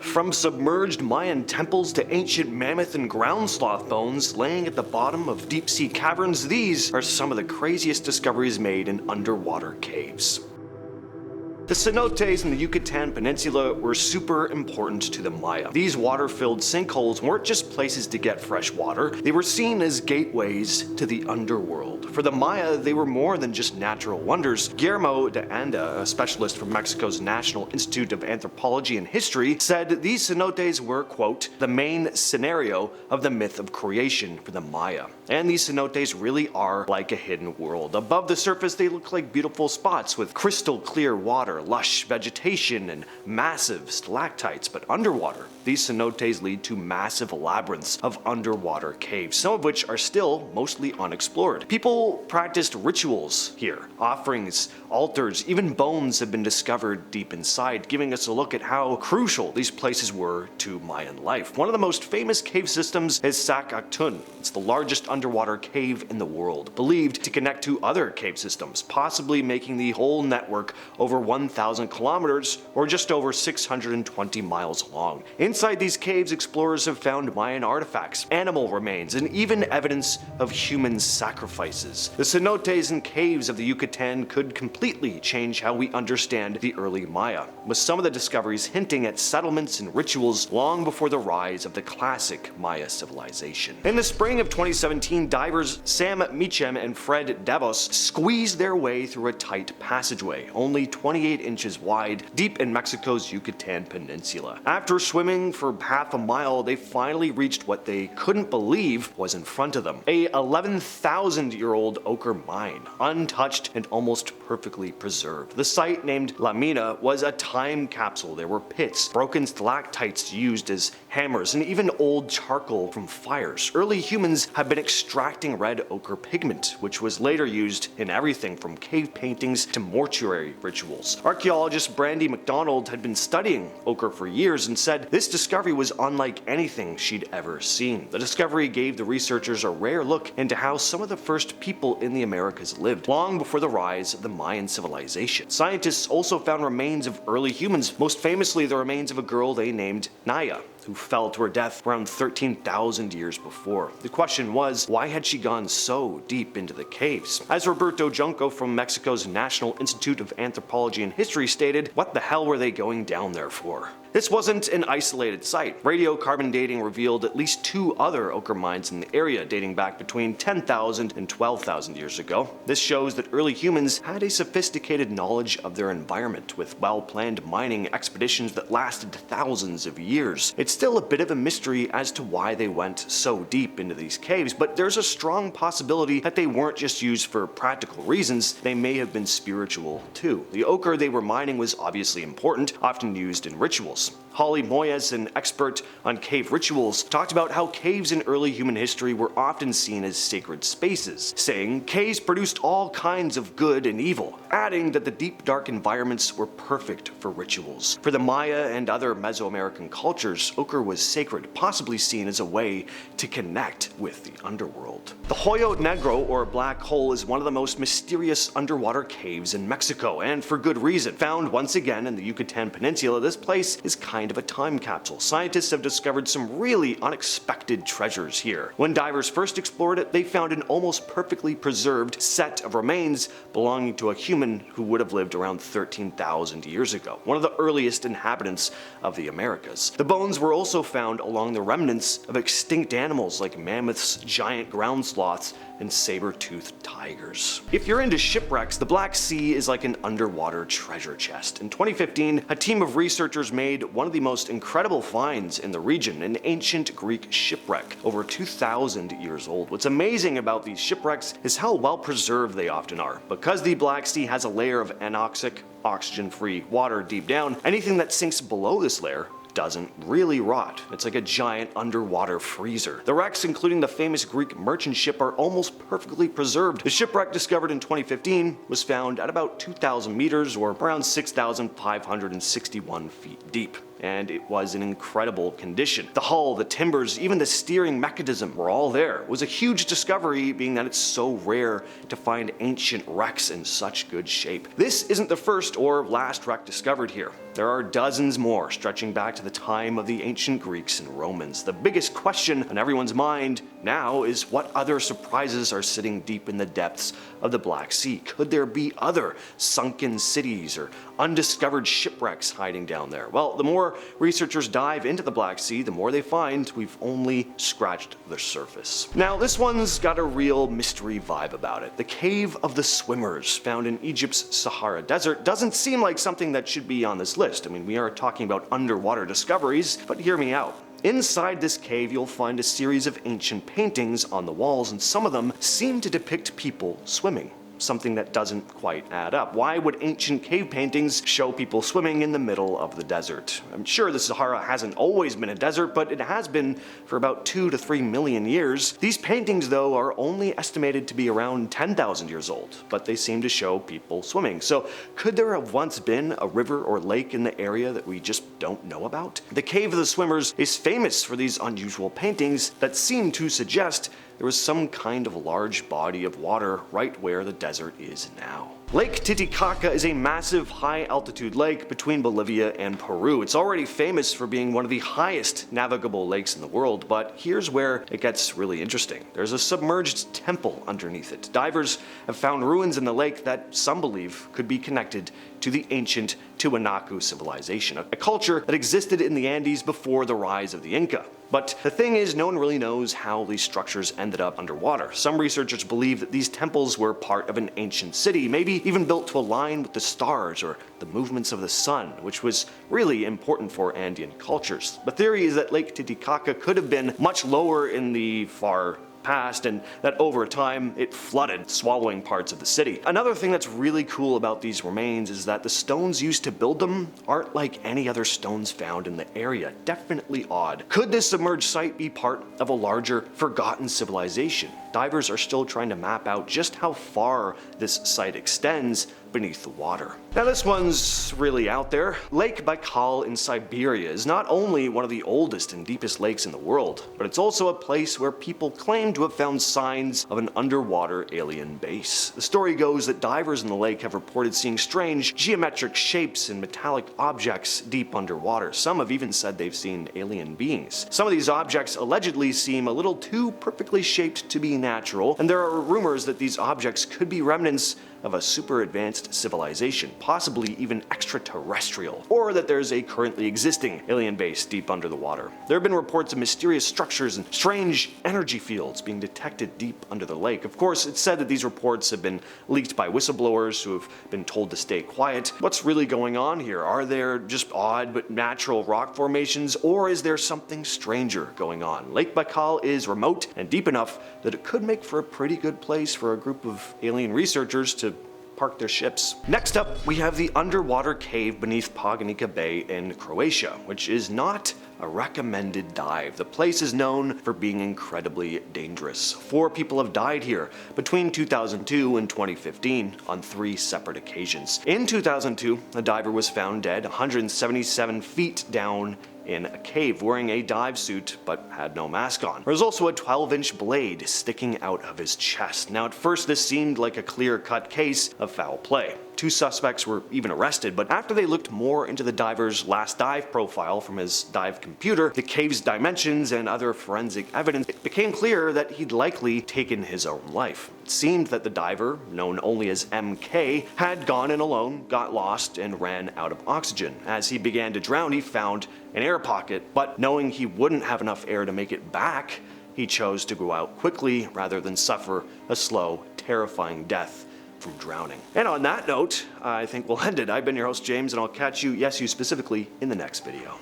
From submerged Mayan temples to ancient mammoth and ground sloth bones laying at the bottom of deep sea caverns, these are some of the craziest discoveries made in underwater caves. The cenotes in the Yucatan Peninsula were super important to the Maya. These water-filled sinkholes weren't just places to get fresh water, they were seen as gateways to the underworld. For the Maya, they were more than just natural wonders. Guillermo de Anda, a specialist from Mexico's National Institute of Anthropology and History, said these cenotes were, quote, the main scenario of the myth of creation for the Maya. And these cenotes really are like a hidden world. Above the surface, they look like beautiful spots with crystal clear water, lush vegetation, and massive stalactites, but underwater, these cenotes lead to massive labyrinths of underwater caves, some of which are still mostly unexplored. People practiced rituals here. Offerings, altars, even bones have been discovered deep inside, giving us a look at how crucial these places were to Mayan life. One of the most famous cave systems is Sac Actun. It's the largest underwater cave in the world, believed to connect to other cave systems, possibly making the whole network over 1,000 kilometers or just over 620 miles long. Inside these caves, explorers have found Mayan artifacts, animal remains, and even evidence of human sacrifices. The cenotes and caves of the Yucatan could completely change how we understand the early Maya, with some of the discoveries hinting at settlements and rituals long before the rise of the classic Maya civilization. In the spring of 2017, divers Sam Meacham and Fred Davos squeezed their way through a tight passageway, only 28 inches wide, deep in Mexico's Yucatan Peninsula. After swimming for half a mile, they finally reached what they couldn't believe was in front of them. A 11,000-year-old ochre mine, untouched and almost perfectly preserved. The site, named La Mina, was a time capsule. There were pits, broken stalactites used as hammers, and even old charcoal from fires. Early humans have been extracting red ochre pigment, which was later used in everything from cave paintings to mortuary rituals. Archaeologist Brandy MacDonald had been studying ochre for years and said this discovery was unlike anything she'd ever seen. The discovery gave the researchers a rare look into how some of the first people in the Americas lived, long before the rise of the Mayan civilization. Scientists also found remains of early humans, most famously the remains of a girl they named Naya, who fell to her death around 13,000 years before. The question was, why had she gone so deep into the caves? As Roberto Junco from Mexico's National Institute of Anthropology and History stated, what the hell were they going down there for? This wasn't an isolated site. Radiocarbon dating revealed at least 2 other ochre mines in the area dating back between 10,000 and 12,000 years ago. This shows that early humans had a sophisticated knowledge of their environment, with well-planned mining expeditions that lasted thousands of years. It's still a bit of a mystery as to why they went so deep into these caves, but there's a strong possibility that they weren't just used for practical reasons, they may have been spiritual too. The ochre they were mining was obviously important, often used in rituals. Holly Moyes, an expert on cave rituals, talked about how caves in early human history were often seen as sacred spaces, saying caves produced all kinds of good and evil, adding that the deep dark environments were perfect for rituals. For the Maya and other Mesoamerican cultures, ochre was sacred, possibly seen as a way to connect with the underworld. The Hoyo Negro, or Black Hole, is one of the most mysterious underwater caves in Mexico, and for good reason. Found once again in the Yucatan Peninsula, this place is kind of a time capsule. Scientists have discovered some really unexpected treasures here. When divers first explored it, they found an almost perfectly preserved set of remains belonging to a human who would have lived around 13,000 years ago, one of the earliest inhabitants of the Americas. The bones were also found along the remnants of extinct animals like mammoths, giant ground sloths, and saber-toothed tigers. If you're into shipwrecks, the Black Sea is like an underwater treasure chest. In 2015, a team of researchers made one of the most incredible finds in the region, an ancient Greek shipwreck, over 2,000 years old. What's amazing about these shipwrecks is how well preserved they often are. Because the Black Sea has a layer of anoxic, oxygen-free water deep down, anything that sinks below this layer doesn't really rot. It's like a giant underwater freezer. The wrecks, including the famous Greek merchant ship, are almost perfectly preserved. The shipwreck, discovered in 2015, was found at about 2,000 meters or around 6,561 feet deep. and it was in incredible condition. The hull, the timbers, even the steering mechanism were all there. It was a huge discovery, being that it's so rare to find ancient wrecks in such good shape. This isn't the first or last wreck discovered here. There are dozens more, stretching back to the time of the ancient Greeks and Romans. The biggest question on everyone's mind now is what other surprises are sitting deep in the depths of the Black Sea? Could there be other sunken cities or undiscovered shipwrecks hiding down there? Well, the more researchers dive into the Black Sea, the more they find we've only scratched the surface. Now, this one's got a real mystery vibe about it. The Cave of the Swimmers, found in Egypt's Sahara Desert, doesn't seem like something that should be on this list. I mean, we are talking about underwater discoveries, but hear me out. Inside this cave, you'll find a series of ancient paintings on the walls, and some of them seem to depict people swimming. Something that doesn't quite add up. Why would ancient cave paintings show people swimming in the middle of the desert? I'm sure the Sahara hasn't always been a desert, but it has been for about 2 to 3 million years. These paintings, though, are only estimated to be around 10,000 years old, but they seem to show people swimming. So could there have once been a river or lake in the area that we just don't know about? The Cave of the Swimmers is famous for these unusual paintings that seem to suggest there was some kind of large body of water right where the desert is now. Lake Titicaca is a massive high-altitude lake between Bolivia and Peru. It's already famous for being one of the highest navigable lakes in the world, but here's where it gets really interesting. There's a submerged temple underneath it. Divers have found ruins in the lake that some believe could be connected to the ancient Tiwanaku civilization, a culture that existed in the Andes before the rise of the Inca. But the thing is, no one really knows how these structures ended up underwater. Some researchers believe that these temples were part of an ancient city, maybe even built to align with the stars or the movements of the sun, which was really important for Andean cultures. The theory is that Lake Titicaca could have been much lower in the far past, and that over time it flooded, swallowing parts of the city. Another thing that's really cool about these remains is that the stones used to build them aren't like any other stones found in the area. Definitely odd. Could this submerged site be part of a larger, forgotten civilization? Divers are still trying to map out just how far this site extends beneath the water. Now this one's really out there. Lake Baikal in Siberia is not only one of the oldest and deepest lakes in the world, but it's also a place where people claim to have found signs of an underwater alien base. The story goes that divers in the lake have reported seeing strange geometric shapes and metallic objects deep underwater. Some have even said they've seen alien beings. Some of these objects allegedly seem a little too perfectly shaped to be natural, and there are rumors that these objects could be remnants of a super advanced civilization, possibly even extraterrestrial, or that there's a currently existing alien base deep under the water. There have been reports of mysterious structures and strange energy fields being detected deep under the lake. Of course, it's said that these reports have been leaked by whistleblowers who have been told to stay quiet. What's really going on here? Are there just odd but natural rock formations, or is there something stranger going on? Lake Baikal is remote and deep enough that it could make for a pretty good place for a group of alien researchers to park their ships. Next up, we have the underwater cave beneath Poganica Bay in Croatia, which is not a recommended dive. The place is known for being incredibly dangerous. 4 people have died here between 2002 and 2015 on 3 separate occasions. In 2002, a diver was found dead 177 feet down in a cave wearing a dive suit but had no mask on. There was also a 12-inch blade sticking out of his chest. Now at first this seemed like a clear-cut case of foul play. 2 suspects were even arrested, but after they looked more into the diver's last dive profile from his dive computer, the cave's dimensions and other forensic evidence, it became clear that he'd likely taken his own life. It seemed that the diver, known only as MK, had gone in alone, got lost, and ran out of oxygen. As he began to drown, he found an air pocket, but knowing he wouldn't have enough air to make it back, he chose to go out quickly rather than suffer a slow, terrifying death from drowning. And on that note, I think we'll end it. I've been your host, James, and I'll catch you, yes, you specifically, in the next video.